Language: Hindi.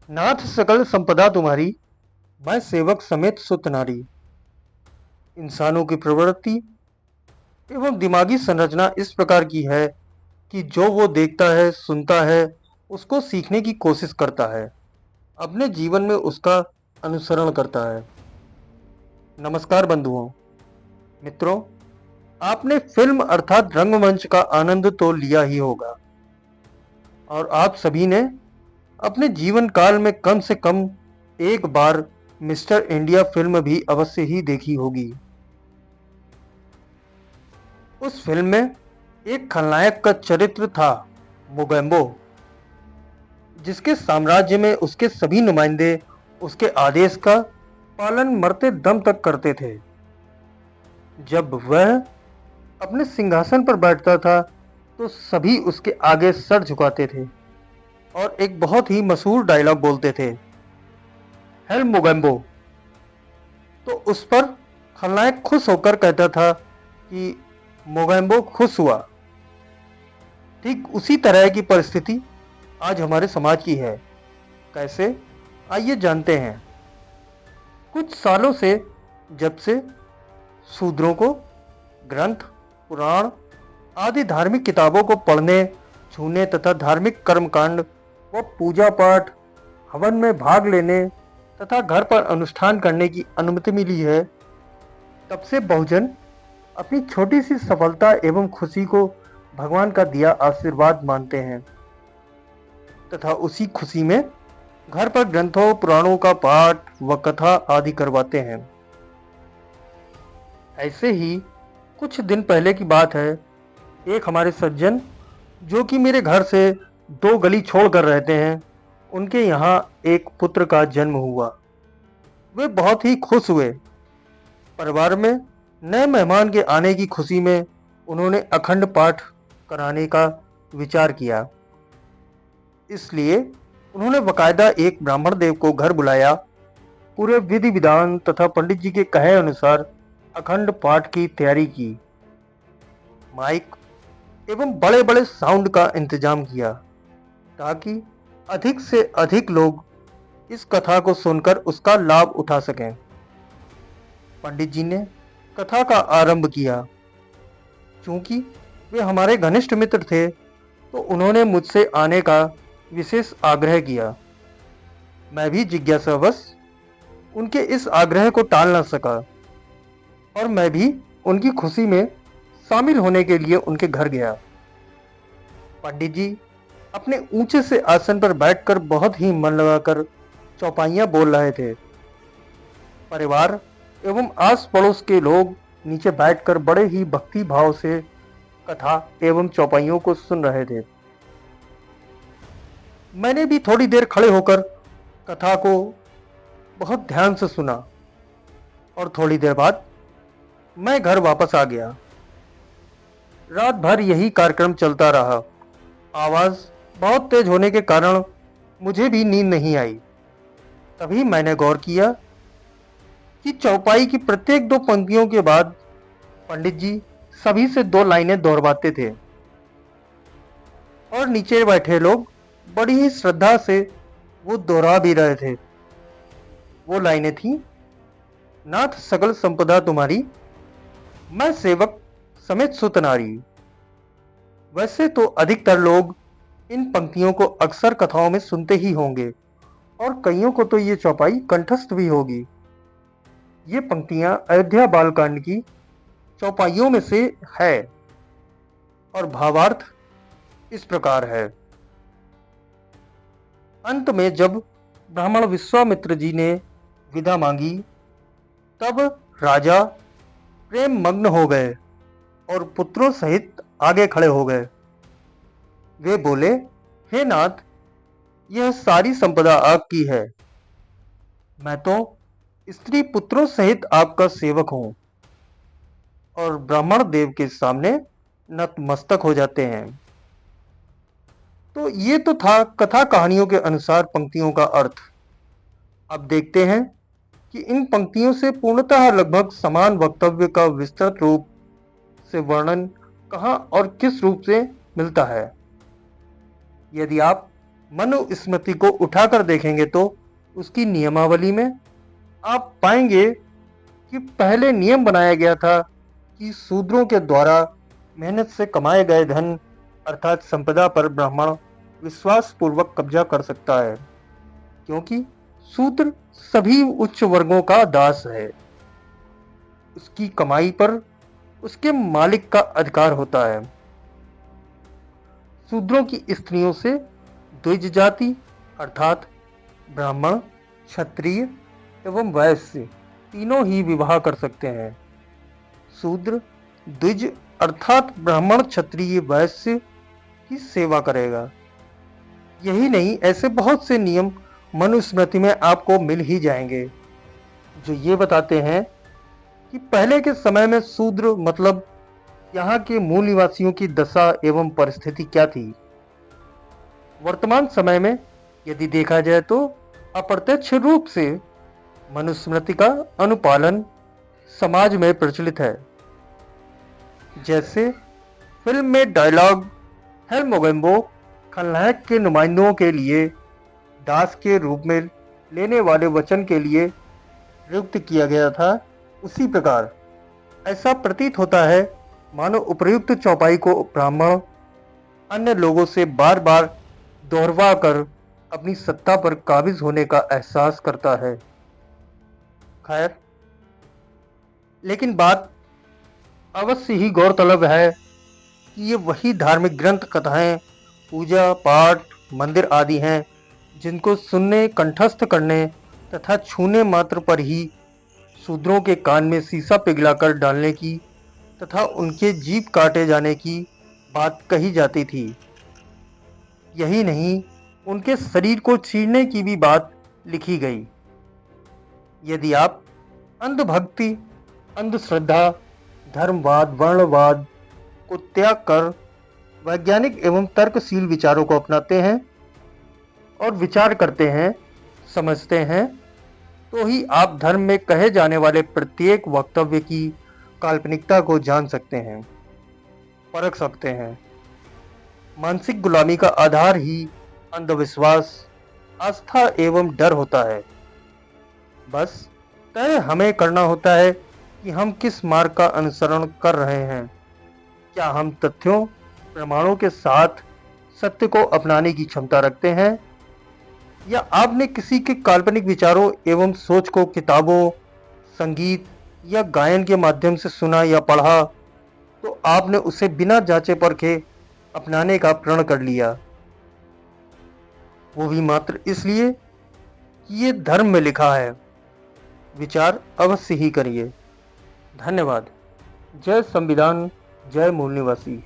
नाथ सकल संपदा तुम्हारी, मैं सेवक समेत सुत नारी। इंसानों की प्रवृत्ति एवं दिमागी संरचना इस प्रकार की है कि जो वो देखता है, सुनता है, उसको सीखने की कोशिश करता है, अपने जीवन में उसका अनुसरण करता है। नमस्कार बंधुओं, मित्रों, आपने फिल्म अर्थात रंगमंच का आनंद तो लिया ही होगा और आप सभी ने अपने जीवन काल में कम से कम एक बार मिस्टर इंडिया फिल्म भी अवश्य ही देखी होगी। उस फिल्म में एक खलनायक का चरित्र था, मोगेम्बो, जिसके साम्राज्य में उसके सभी नुमाइंदे उसके आदेश का पालन मरते दम तक करते थे। जब वह अपने सिंहासन पर बैठता था तो सभी उसके आगे सर झुकाते थे और एक बहुत ही मशहूर डायलॉग बोलते थे, हेल मोगेम्बो। तो उस पर खलनायक खुश होकर कहता था कि मोगेम्बो खुश हुआ। ठीक उसी तरह की परिस्थिति आज हमारे समाज की है। कैसे? आइए जानते हैं। कुछ सालों से, जब से शूद्रों को ग्रंथ, पुराण आदि धार्मिक किताबों को पढ़ने, छूने तथा धार्मिक कर्मकांड व पूजा पाठ, हवन में भाग लेने तथा घर पर अनुष्ठान करने की अनुमति मिली है, तब से बहुजन अपनी छोटी सी सफलता एवं खुशी को भगवान का दिया आशीर्वाद मानते हैं तथा उसी खुशी में घर पर ग्रंथों, पुराणों का पाठ व कथा आदि करवाते हैं। ऐसे ही कुछ दिन पहले की बात है, एक हमारे सज्जन जो कि मेरे घर से 2 गली छोड़कर रहते हैं, उनके यहाँ एक पुत्र का जन्म हुआ। वे बहुत ही खुश हुए। परिवार में नए मेहमान के आने की खुशी में उन्होंने अखंड पाठ कराने का विचार किया। इसलिए उन्होंने बकायदा एक ब्राह्मण देव को घर बुलाया, पूरे विधि विधान तथा पंडित जी के कहे अनुसार अखंड पाठ की तैयारी की, माइक एवं बड़े बड़े साउंड का इंतजाम किया ताकि अधिक से अधिक लोग इस कथा को सुनकर उसका लाभ उठा सकें। पंडित जी ने कथा का आरंभ किया। चूंकि वे हमारे घनिष्ठ मित्र थे तो उन्होंने मुझसे आने का विशेष आग्रह किया। मैं भी जिज्ञासावश उनके इस आग्रह को टाल न सका और मैं भी उनकी खुशी में शामिल होने के लिए उनके घर गया। पंडित जी अपने ऊंचे से आसन पर बैठकर बहुत ही मन लगाकर चौपाइयां बोल रहे थे। परिवार एवं आस पड़ोस के लोग नीचे बैठकर बड़े ही भक्ति भाव से कथा एवं चौपाइयों को सुन रहे थे। मैंने भी थोड़ी देर खड़े होकर कथा को बहुत ध्यान से सुना और थोड़ी देर बाद मैं घर वापस आ गया। रात भर यही कार्यक्रम चलता रहा। आवाज बहुत तेज होने के कारण मुझे भी नींद नहीं आई। तभी मैंने गौर किया कि चौपाई की प्रत्येक 2 पंक्तियों के बाद पंडित जी सभी से 2 लाइनें दोहराते थे और नीचे बैठे लोग बड़ी ही श्रद्धा से वो दोहरा भी रहे थे। वो लाइनें थी, नाथ सकल संपदा तुम्हारी, मैं सेवक समेत सुत नारी। वैसे तो अधिकतर लोग इन पंक्तियों को अक्सर कथाओं में सुनते ही होंगे और कईयों को तो ये चौपाई कंठस्थ भी होगी। ये पंक्तियां अयोध्या बालकांड की चौपाइयों में से है और भावार्थ इस प्रकार है। अंत में जब ब्राह्मण विश्वामित्र जी ने विदा मांगी, तब राजा प्रेम मग्न हो गए और पुत्रों सहित आगे खड़े हो गए। वे बोले, हे नाथ, यह सारी संपदा आपकी है। मैं तो स्त्री पुत्रों सहित आपका सेवक हूं। और ब्राह्मण देव के सामने नतमस्तक हो जाते हैं। तो ये तो था कथा कहानियों के अनुसार पंक्तियों का अर्थ। अब देखते हैं कि इन पंक्तियों से पूर्णतः लगभग समान वक्तव्य का विस्तृत रूप से वर्णन कहाँ और किस रूप से मिलता है। यदि आप मनुस्मृति को उठाकर देखेंगे तो उसकी नियमावली में आप पाएंगे कि पहले नियम बनाया गया था कि शूद्रों के द्वारा मेहनत से कमाए गए धन अर्थात संपदा पर ब्राह्मण विश्वास पूर्वक कब्जा कर सकता है, क्योंकि शूद्र सभी उच्च वर्गों का दास है। उसकी कमाई पर उसके मालिक का अधिकार होता है। शूद्रों की स्त्रियों से द्विज जाति अर्थात ब्राह्मण, क्षत्रिय एवं वैश्य तीनों ही विवाह कर सकते हैं। शूद्र द्विज अर्थात ब्राह्मण, क्षत्रिय, वैश्य की सेवा करेगा। यही नहीं, ऐसे बहुत से नियम मनुस्मृति में आपको मिल ही जाएंगे जो ये बताते हैं कि पहले के समय में शूद्र मतलब यहाँ के मूल निवासियों की दशा एवं परिस्थिति क्या थी। वर्तमान समय में यदि देखा जाए तो अप्रत्यक्ष रूप से मनुस्मृति का अनुपालन समाज में प्रचलित है। जैसे फिल्म में डायलॉग हेल मोगेम्बो खलनायक के नुमाइंदों के लिए दास के रूप में लेने वाले वचन के लिए प्रयुक्त किया गया था, उसी प्रकार ऐसा प्रतीत होता है मानो उपर्युक्त चौपाई को ब्राह्मण अन्य लोगों से बार बार दोहरवा कर अपनी सत्ता पर काबिज होने का एहसास करता है। खैर, लेकिन बात अवश्य ही गौरतलब है कि ये वही धार्मिक ग्रंथ, कथाएं, पूजा पाठ, मंदिर आदि हैं जिनको सुनने, कंठस्थ करने तथा छूने मात्र पर ही शूद्रों के कान में शीशा पिघलाकर डालने की तथा उनके जीभ काटे जाने की बात कही जाती थी। यही नहीं, उनके शरीर को चीरने की भी बात लिखी गई। यदि आप अंधभक्ति, अंधश्रद्धा, धर्मवाद, वर्णवाद को त्याग कर वैज्ञानिक एवं तर्कशील विचारों को अपनाते हैं और विचार करते हैं, समझते हैं, तो ही आप धर्म में कहे जाने वाले प्रत्येक वक्तव्य की काल्पनिकता को जान सकते हैं, परख सकते हैं। मानसिक गुलामी का आधार ही अंधविश्वास, आस्था एवं डर होता है। बस तय हमें करना होता है कि हम किस मार्ग का अनुसरण कर रहे हैं। क्या हम तथ्यों, प्रमाणों के साथ सत्य को अपनाने की क्षमता रखते हैं, या आपने किसी के काल्पनिक विचारों एवं सोच को किताबों, संगीत या गायन के माध्यम से सुना या पढ़ा तो आपने उसे बिना जांचे परखे अपनाने का प्रण कर लिया, वो भी मात्र इसलिए कि ये धर्म में लिखा है। विचार अवश्य ही करिए। धन्यवाद। जय संविधान, जय मूल निवासी।